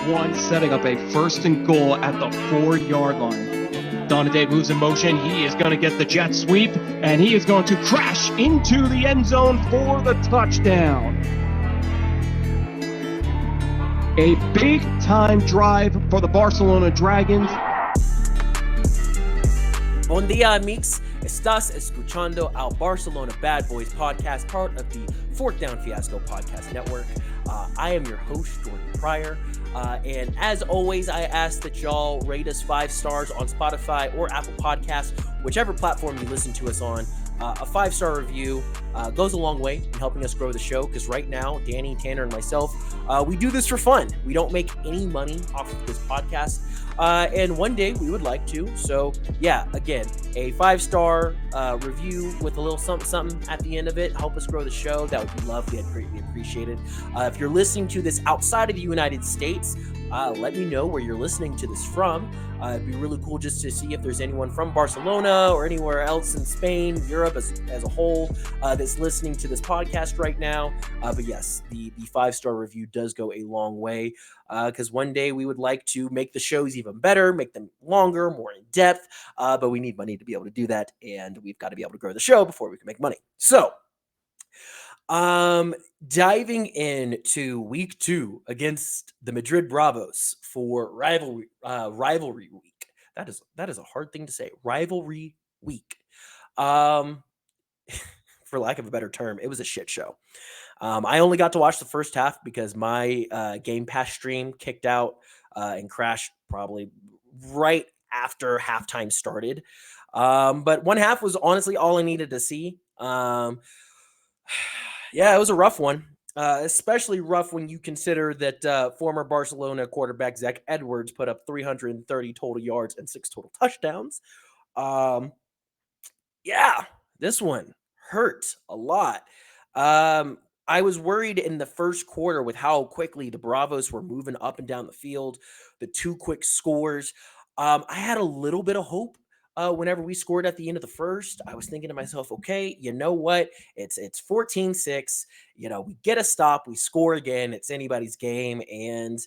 1, setting up a first and goal at the 4-yard line. Donade moves in motion. He is going to get the jet sweep, and he is going to crash into the end zone for the touchdown. A big-time drive for the Barcelona Dragons. Bon dia, amigos. Estás escuchando al Barcelona Bad Boys podcast, part of the Fourth Down Fiasco podcast network. I am your host, Jordan Pryor. And as always, I ask that y'all rate us 5 stars on Spotify or Apple Podcasts, whichever platform you listen to us on. A 5-star review goes a long way in helping us grow the show, because right now, Danny, Tanner, and myself, we do this for fun. We don't make any money off of this podcast, and one day we would like to. So yeah, again, a 5-star review with a little something at the end of it. Help us grow the show. That would be lovely. I'd greatly appreciate it. If you're listening to this outside of the United States, let me know where you're listening to this from. It'd be really cool just to see if there's anyone from Barcelona or anywhere else in Spain, Europe as a whole, that's listening to this podcast right now. But yes, the 5-star review does go a long way, because one day we would like to make the shows even better, make them longer, more in depth, but we need money to be able to do that, and we've got to be able to grow the show before we can make money. So, diving into week 2 against the Madrid Bravos for rivalry week. That is a hard thing to say. Rivalry week. For lack of a better term, it was a shit show. I only got to watch the first half because my Game Pass stream kicked out and crashed probably right after halftime started. But one half was honestly all I needed to see. Yeah, it was a rough one, especially rough when you consider that former Barcelona quarterback Zach Edwards put up 330 total yards and 6 total touchdowns. Yeah, this one hurt a lot. I was worried in the first quarter with how quickly the Bravos were moving up and down the field, the 2 quick scores. I had a little bit of hope. Whenever we scored at the end of the first, I was thinking to myself, okay, you know what? It's 14-6. We get a stop, we score again. It's anybody's game. And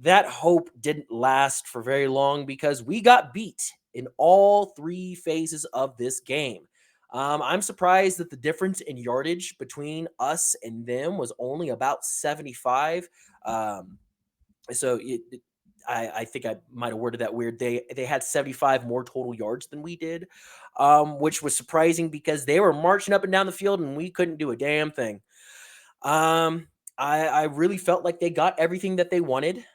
that hope didn't last for very long because we got beat in all 3 phases of this game. I'm surprised that the difference in yardage between us and them was only about 75. I think I might have worded that weird. They had 75 more total yards than we did, which was surprising because they were marching up and down the field and we couldn't do a damn thing. I really felt like they got everything that they wanted.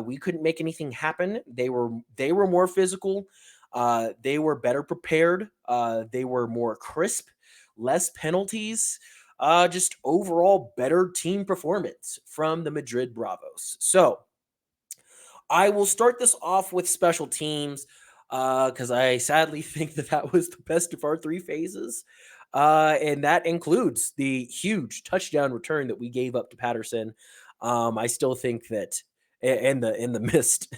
We couldn't make anything happen. They were more physical. They were better prepared. They were more crisp, less penalties. Just overall better team performance from the Madrid Bravos. So I will start this off with special teams because I sadly think that was the best of our 3 phases. And that includes the huge touchdown return that we gave up to Patterson. I still think that, and the missed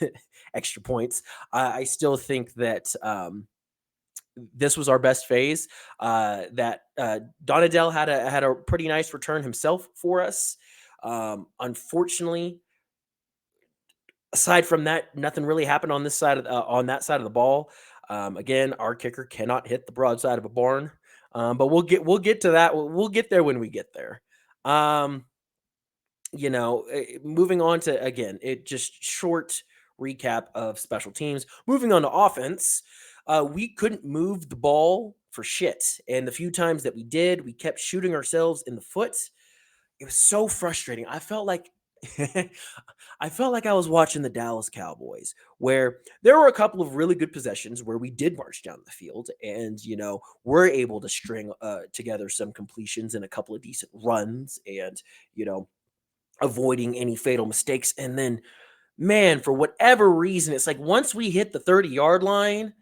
extra points, I still think that this was our best phase. That Donadell had a pretty nice return himself for us. Unfortunately, aside from that, nothing really happened on this side of on that side of the ball. Again, our kicker cannot hit the broadside of a barn, but we'll get to that. We'll get there when we get there. Moving on to again, it just short recap of special teams. Moving on to offense, we couldn't move the ball for shit, and the few times that we did, we kept shooting ourselves in the foot. It was so frustrating. I felt like I was watching the Dallas Cowboys, where there were a couple of really good possessions where we did march down the field and, we're able to string together some completions and a couple of decent runs and, avoiding any fatal mistakes. And then, man, for whatever reason, it's like once we hit the 30-yard line,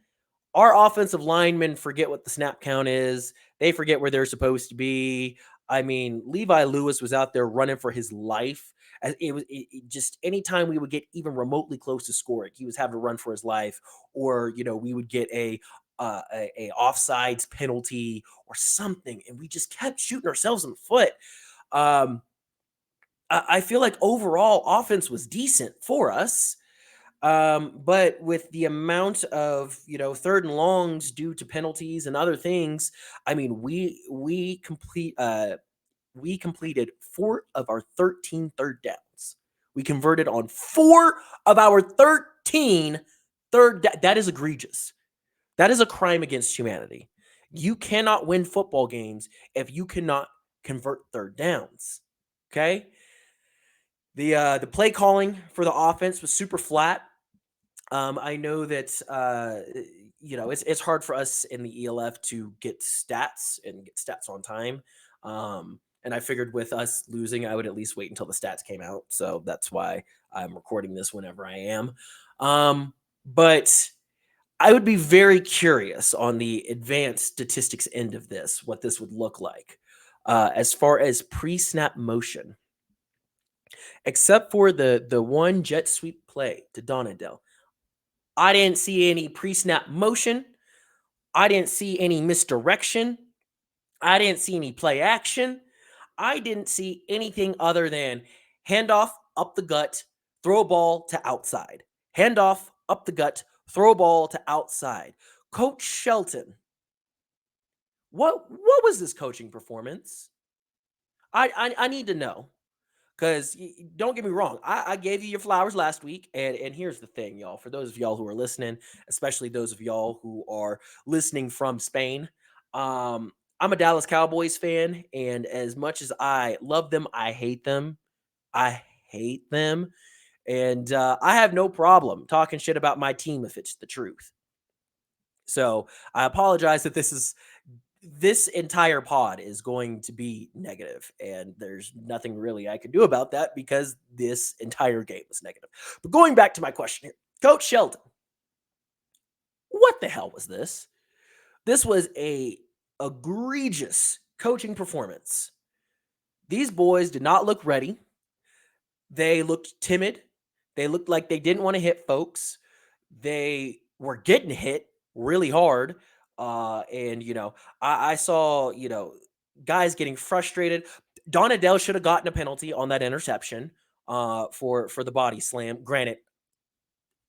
our offensive linemen forget what the snap count is. They forget where they're supposed to be. I mean, Levi Lewis was out there running for his life. It just anytime we would get even remotely close to scoring, he was having to run for his life, or we would get a offsides penalty or something, and we just kept shooting ourselves in the foot. I feel like overall offense was decent for us. But with the amount of, third and longs due to penalties and other things, I mean, we completed 4 of our 13 third downs. We converted on 4 of our 13 that is egregious. That is a crime against humanity. You cannot win football games if you cannot convert third downs. Okay? The play calling for the offense was super flat. I know that it's hard for us in the ELF to get stats and get stats on time. And I figured with us losing, I would at least wait until the stats came out. So that's why I'm recording this whenever I am. But I would be very curious on the advanced statistics end of this, what this would look like as far as pre-snap motion. Except for the one jet sweep play to Donadell, I didn't see any pre-snap motion. I didn't see any misdirection. I didn't see any play action. I didn't see anything other than handoff up the gut, throw a ball to outside. Handoff up the gut, throw a ball to outside. Coach Shelton, what was this coaching performance? I need to know. Because don't get me wrong, I gave you your flowers last week. And here's the thing, y'all. For those of y'all who are listening, especially those of y'all who are listening from Spain, I'm a Dallas Cowboys fan. And as much as I love them, I hate them. I hate them. And I have no problem talking shit about my team if it's the truth. So I apologize that this entire pod is going to be negative, and there's nothing really I can do about that because this entire game was negative. But going back to my question here, Coach Sheldon, what the hell was this? This was a egregious coaching performance. These boys did not look ready. They looked timid. They looked like they didn't want to hit folks. They were getting hit really hard. And I saw, guys getting frustrated. Donadell should have gotten a penalty on that interception for the body slam. Granted,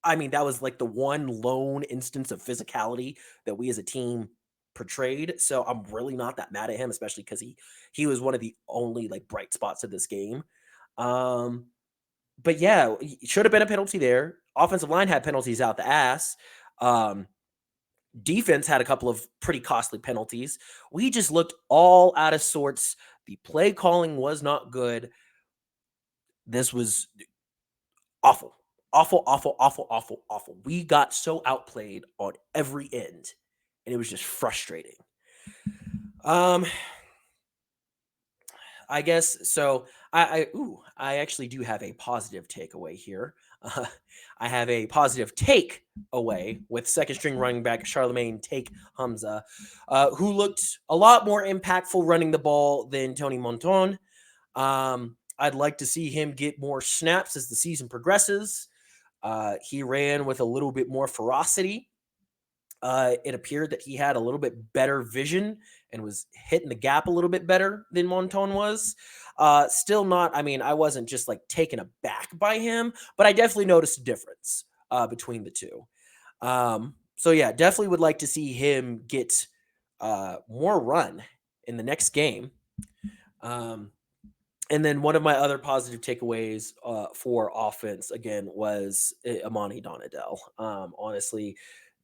I mean, that was like the one lone instance of physicality that we as a team portrayed. So I'm really not that mad at him, especially because he was one of the only like bright spots of this game. But yeah, it should have been a penalty there. Offensive line had penalties out the ass. Defense had a couple of pretty costly penalties. We just looked all out of sorts. The play calling was not good. This was awful. Awful, awful, awful, awful, awful. We got so outplayed on every end, and it was just frustrating. I guess so. I actually do have a positive takeaway here. I have a positive take away with second string running back Charlemagne Take Hamza, who looked a lot more impactful running the ball than Tony Monton. I'd like to see him get more snaps as the season progresses. He ran with a little bit more ferocity. It appeared that he had a little bit better vision and was hitting the gap a little bit better than Monton was. Still not, I mean, I wasn't just like taken aback by him, but I definitely noticed a difference between the two. So yeah, definitely would like to see him get more run in the next game. And then one of my other positive takeaways for offense, again, was Amani Donadell. Honestly,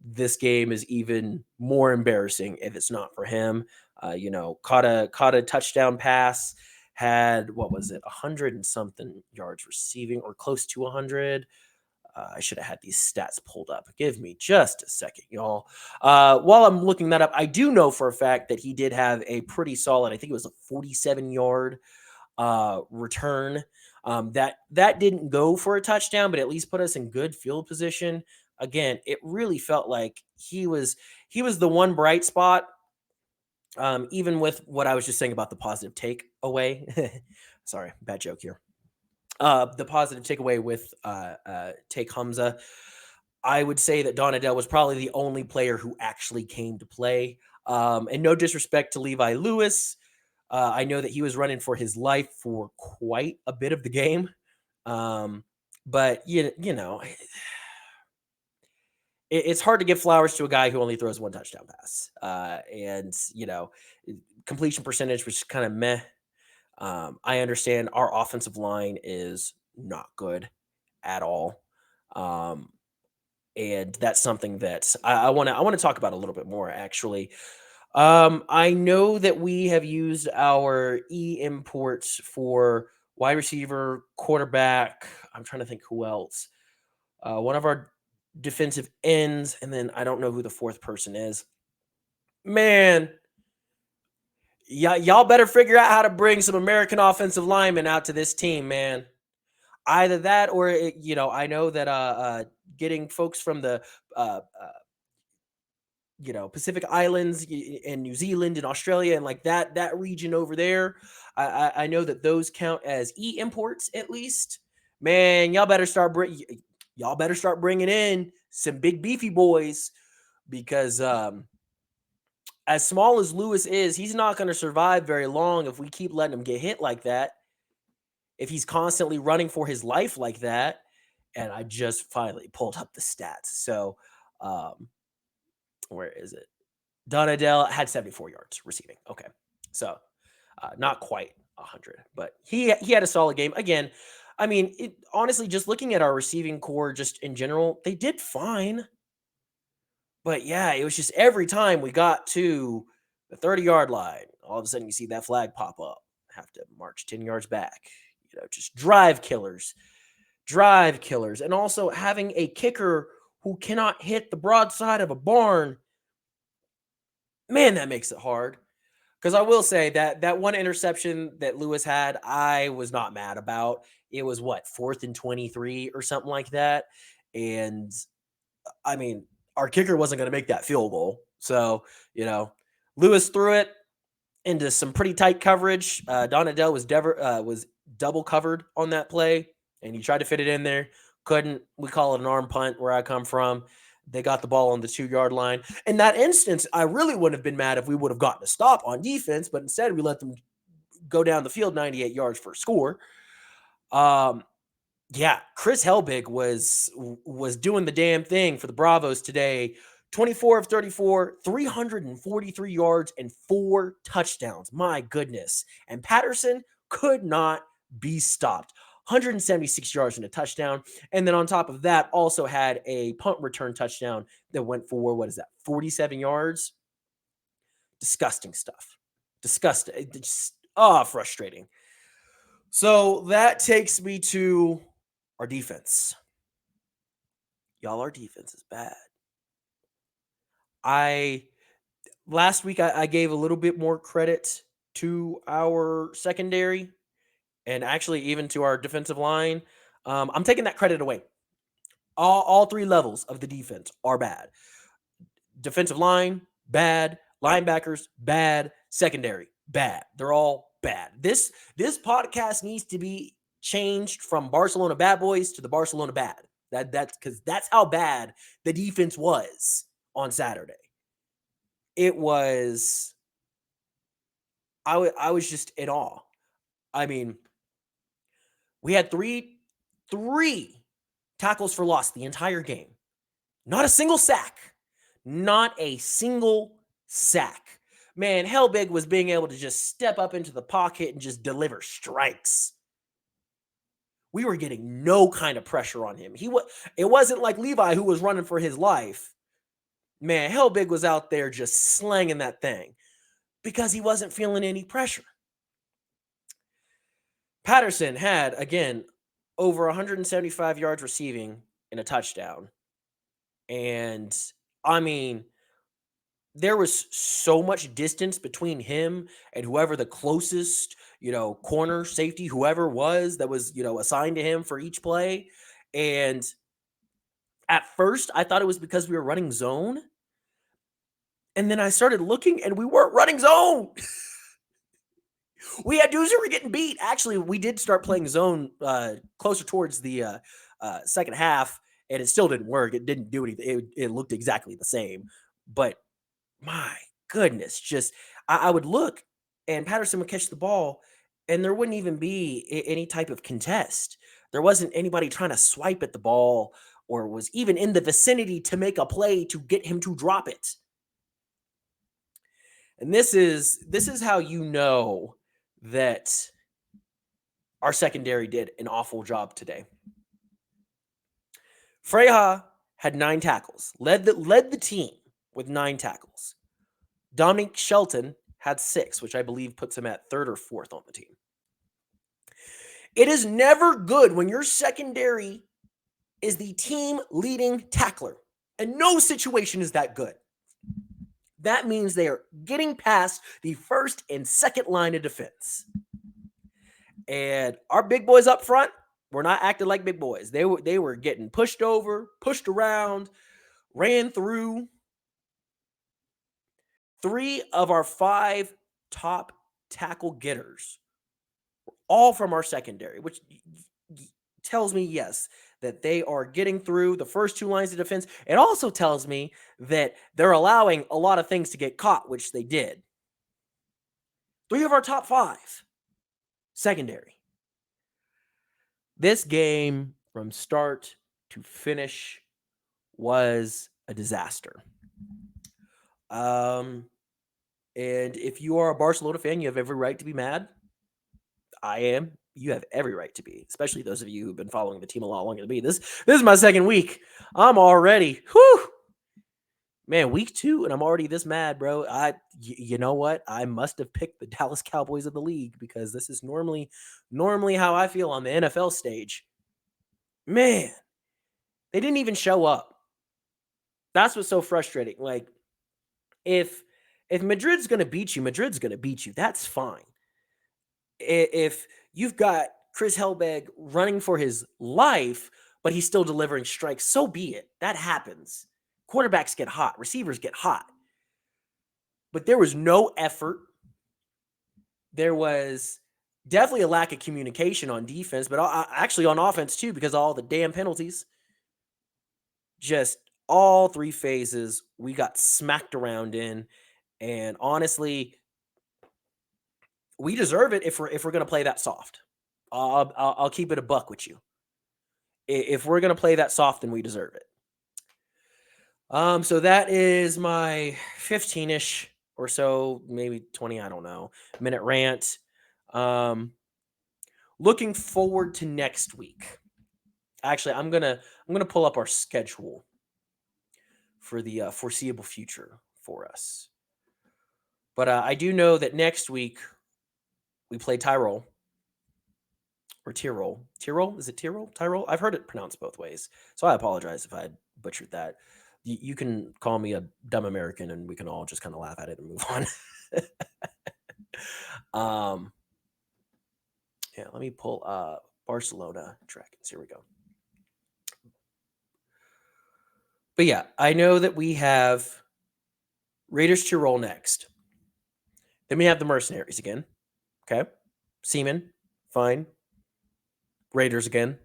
this game is even more embarrassing if it's not for him. Caught a touchdown pass, had, what was it, 100 and something yards receiving, or close to 100. I should have had these stats pulled up. Give me just a second, y'all. While I'm looking that up, I do know for a fact that he did have a pretty solid, I think it was a 47-yard return. That didn't go for a touchdown, but at least put us in good field position. Again, it really felt like he was the one bright spot. Even with what I was just saying about the positive takeaway. Sorry, bad joke here. The positive takeaway with Take Hamza, I would say that Donadell was probably the only player who actually came to play. And no disrespect to Levi Lewis. I know that he was running for his life for quite a bit of the game. But it's hard to give flowers to a guy who only throws one touchdown pass. And completion percentage was kind of meh. I understand our offensive line is not good at all. And that's something that I want to talk about a little bit more, actually. I know that we have used our imports for wide receiver, quarterback. I'm trying to think who else. One of our defensive ends, and then I don't know who the fourth person is. Man, y'all better figure out how to bring some American offensive linemen out to this team, man. Either that, or I know that getting folks from the Pacific Islands and New Zealand and Australia and like that region over there. I know that those count as imports at least. Man, y'all better start bringing in some big beefy boys, because as small as Lewis is, he's not going to survive very long if we keep letting him get hit like that. If he's constantly running for his life like that. And I just finally pulled up the stats. So where is it? Donadell had 74 yards receiving. Okay. So not quite 100, but he had a solid game. Again, I mean, honestly, just looking at our receiving core just in general, they did fine. But yeah, it was just every time we got to the 30-yard line, all of a sudden you see that flag pop up. Have to march 10 yards back. Just drive killers. And also having a kicker who cannot hit the broadside of a barn. Man, that makes it hard. Because I will say that one interception that Lewis had, I was not mad about. It was 4th and 23 or something like that. And I mean, our kicker wasn't going to make that field goal. So, Lewis threw it into some pretty tight coverage. Donadell was double covered on that play, and he tried to fit it in there. Couldn't. We call it an arm punt where I come from. They got the ball on the 2-yard line. In that instance, I really wouldn't have been mad if we would have gotten a stop on defense, but instead we let them go down the field 98 yards for a score. Yeah, Chris Helbig was doing the damn thing for the Bravos today. 24 of 34, 343 yards, and 4 touchdowns. My goodness. And Patterson could not be stopped. 176 yards and a touchdown. And then on top of that, also had a punt return touchdown that went for, 47 yards? Disgusting stuff. Disgusting. Just, frustrating. So that takes me to our defense. Y'all, our defense is bad. Last week I gave a little bit more credit to our secondary and actually even to our defensive line. I'm taking that credit away. All 3 levels of the defense are bad. Defensive line, bad. Linebackers, bad. Secondary, bad. They're all bad. This podcast needs to be changed from Barcelona Bad Boys to the Barcelona Bad. That's because that's how bad the defense was on Saturday. It was. I was just in awe. I mean, we had three tackles for loss the entire game. Not a single sack. Not a single sack. Man, Helbig was being able to just step up into the pocket and just deliver strikes. We were getting no kind of pressure on him. It wasn't like Levi who was running for his life. Man, Helbig was out there just slanging that thing because he wasn't feeling any pressure. Patterson had, again, over 175 yards receiving and a touchdown. And, I mean, there was so much distance between him and whoever the closest, corner, safety, whoever was that was, assigned to him for each play. And at first, I thought it was because we were running zone. And then I started looking, and we weren't running zone. We had dudes who were getting beat. Actually, we did start playing zone closer towards the second half, and it still didn't work. It didn't do anything. It looked exactly the same. But my goodness, just I would look, and Patterson would catch the ball, and there wouldn't even be any type of contest. There wasn't anybody trying to swipe at the ball or was even in the vicinity to make a play to get him to drop it. And this is how you know that our secondary did an awful job today. Freja had 9 tackles, led the team with 9 tackles. Dominic Shelton had 6, which I believe puts him at 3rd or 4th on the team. It is never good when your secondary is the team leading tackler. And no situation is that good. That means they are getting past the first and second line of defense. And our big boys up front were not acting like big boys. They were getting pushed over, pushed around, ran through. 3 of our 5 top tackle getters were all from our secondary, which tells me, yes, that they are getting through the first 2 lines of defense. It also tells me that they're allowing a lot of things to get caught, which they did. 3 of our top 5 secondary. This game from start to finish was a disaster. And if you are a Barcelona fan, you have every right to be mad. I am. You have every right to be, especially those of you who've been following the team a lot longer than me. This is my second week. I'm already, man, week 2, and I'm already this mad, bro. You know what? I must have picked the Dallas Cowboys of the league because this is normally how I feel on the NFL stage. Man, they didn't even show up. That's what's so frustrating. Like, if Madrid's going to beat you, Madrid's going to beat you. That's fine. If you've got Chris Helbig running for his life, but he's still delivering strikes, so be it. That happens. Quarterbacks get hot. Receivers get hot. But there was no effort. There was definitely a lack of communication on defense, but actually on offense too, because of all the damn penalties. Just all 3 phases we got smacked around in. And honestly, we deserve it if we're going to play that soft. I'll keep it a buck with you. If we're going to play that soft, then we deserve it. So that is my 15-ish or so, maybe 20, I don't know, minute rant. Looking forward to next week. Actually, I'm gonna pull up our schedule for the foreseeable future for us. But I do know that next week we play Tirol. Or Tirol. Tirol? Is it Tirol? Tirol? I've heard it pronounced both ways. So I apologize if I butchered that. You can call me a dumb American and we can all just kind of laugh at it and move on. Yeah, let me pull Barcelona Dragons. Here we go. But yeah, I know that we have Raiders Tirol next. Then we have the Mercenaries again. Okay. Seaman, fine. Raiders again.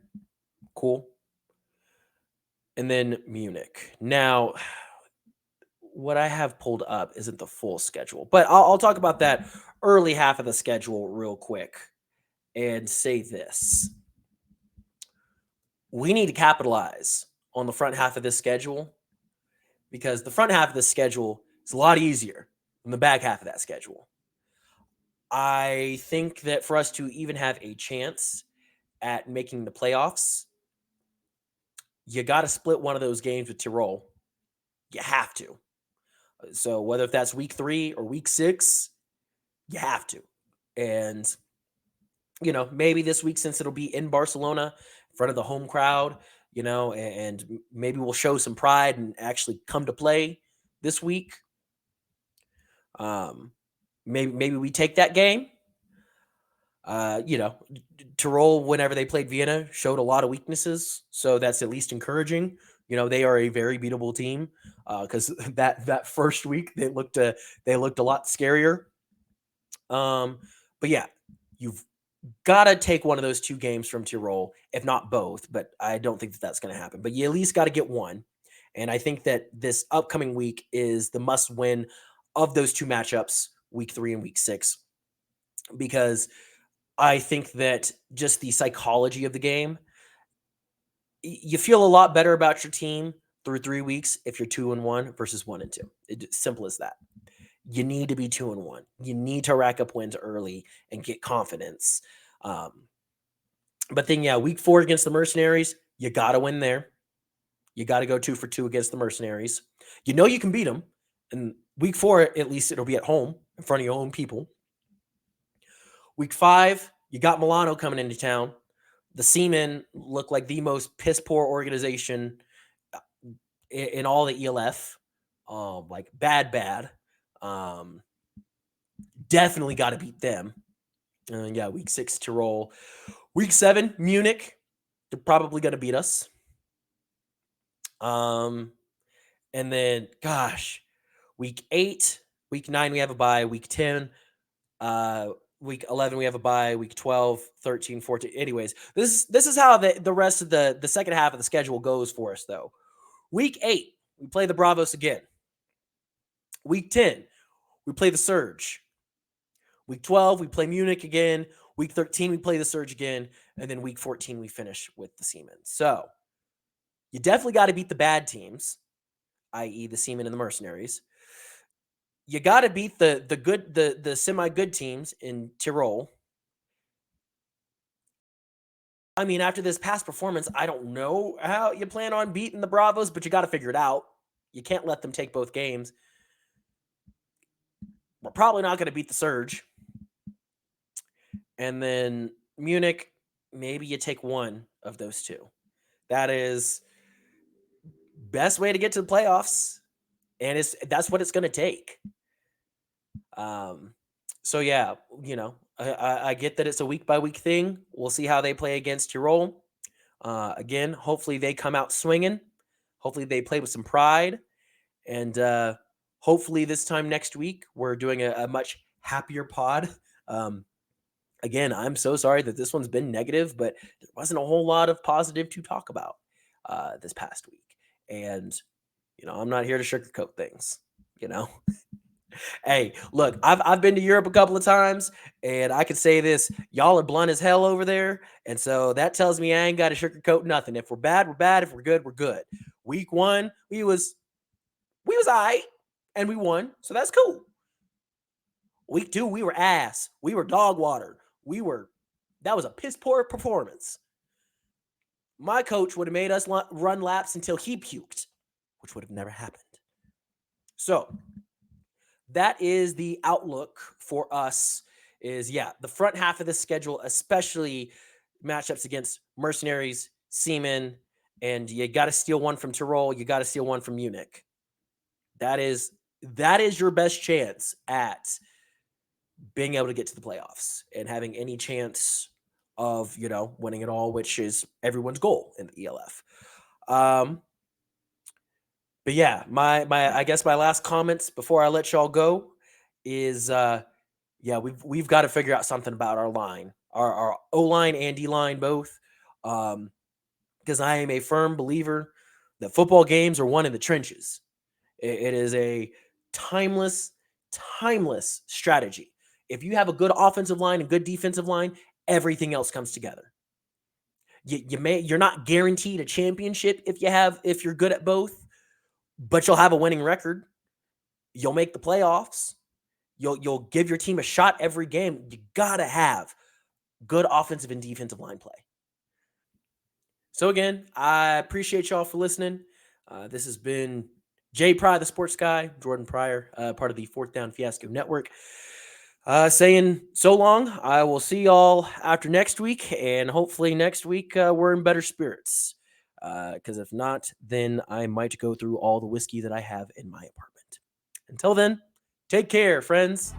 Cool. And then Munich. Now, what I have pulled up isn't the full schedule, but I'll talk about that early half of the schedule real quick and say this. We need to capitalize on the front half of this schedule because the front half of this schedule is a lot easier than the back half of that schedule. I think that for us to even have a chance at making the playoffs, you got to split one of those games with Tirol. You have to. So whether if that's week 3 or week 6, you have to. And, maybe this week, since it'll be in Barcelona in front of the home crowd, and maybe we'll show some pride and actually come to play this week. Maybe we take that game. Tirol, whenever they played Vienna, showed a lot of weaknesses. So that's at least encouraging. They are a very beatable team because that first week they looked a lot scarier. But yeah, you've got to take one of those 2 games from Tirol, if not both. But I don't think that that's going to happen. But you at least got to get one. And I think that this upcoming week is the must win of those 2 matchups, week 3 and week 6. because I think that just the psychology of the game, you feel a lot better about your team through 3 weeks if you're 2-1 versus 1-2. It's simple as that. You need to be 2-1. You need to rack up wins early and get confidence. But then, yeah, week 4 against the Mercenaries, you got to win there. You got to go 2 for 2 against the Mercenaries. You know you can beat them. And week 4, at least it'll be at home in front of your own people. Week 5, you got Milano coming into town. The Seamen look like the most piss poor organization in all the ELF. Like bad. Definitely got to beat them. Yeah, week 6, Tirol. Week 7, Munich. They're probably going to beat us. And then, gosh, week 8, week 9, we have a bye. Week 10, week 11, we have a bye. Week 12, 13, 14. Anyways, this is how the rest of the second half of the schedule goes for us, though. Week 8, we play the Bravos again. Week 10, we play the Surge. Week 12, we play Munich again. Week 13, we play the Surge again. And then week 14, we finish with the Seamen. So you definitely got to beat the bad teams, i.e. the Seamen and the Mercenaries. You got to beat the semi-good teams in Tirol. I mean, after this past performance, I don't know how you plan on beating the Bravos, but you got to figure it out. You can't let them take both games. We're probably not going to beat the Surge. And then Munich, maybe you take one of those two. That is best way to get to the playoffs. And that's what it's going to take. So yeah, I get that it's a week by week thing. We'll see how they play against Tirol. Again, hopefully they come out swinging. Hopefully they play with some pride. And hopefully this time next week, we're doing a much happier pod. Again, I'm so sorry that this one's been negative, but there wasn't a whole lot of positive to talk about this past week. And, I'm not here to sugarcoat things, Hey, look, I've been to Europe a couple of times, and I can say this: y'all are blunt as hell over there, and so that tells me I ain't got to sugarcoat nothing. If we're bad, we're bad. If we're good, we're good. Week 1, we was alright, and we won, so that's cool. Week 2, we were ass. We were dog water. That was a piss poor performance. My coach would have made us run laps until he puked, which would have never happened. So that is the outlook for us. The front half of the schedule, especially matchups against Mercenaries, Seamen, and you got to steal one from Tirol. You got to steal one from Munich. That is your best chance at being able to get to the playoffs and having any chance of, winning it all, which is everyone's goal in the ELF. But yeah, I guess my last comments before I let y'all go is we've got to figure out something about our line, our O-line and D-line both, because I am a firm believer that football games are won in the trenches. It is a timeless strategy. If you have a good offensive line and good defensive line, everything else comes together. You're not guaranteed a championship if you're good at both, but you'll have a winning record. You'll make the playoffs. You'll give your team a shot every game. You gotta have good offensive and defensive line play. So again, I appreciate y'all for listening. This has been Jay Pryor, the Sports Guy, Jordan Pryor, part of the Fourth Down Fiasco Network. Saying so long. I will see y'all after next week, and hopefully next week we're in better spirits. Because if not, then I might go through all the whiskey that I have in my apartment. Until then, take care, friends.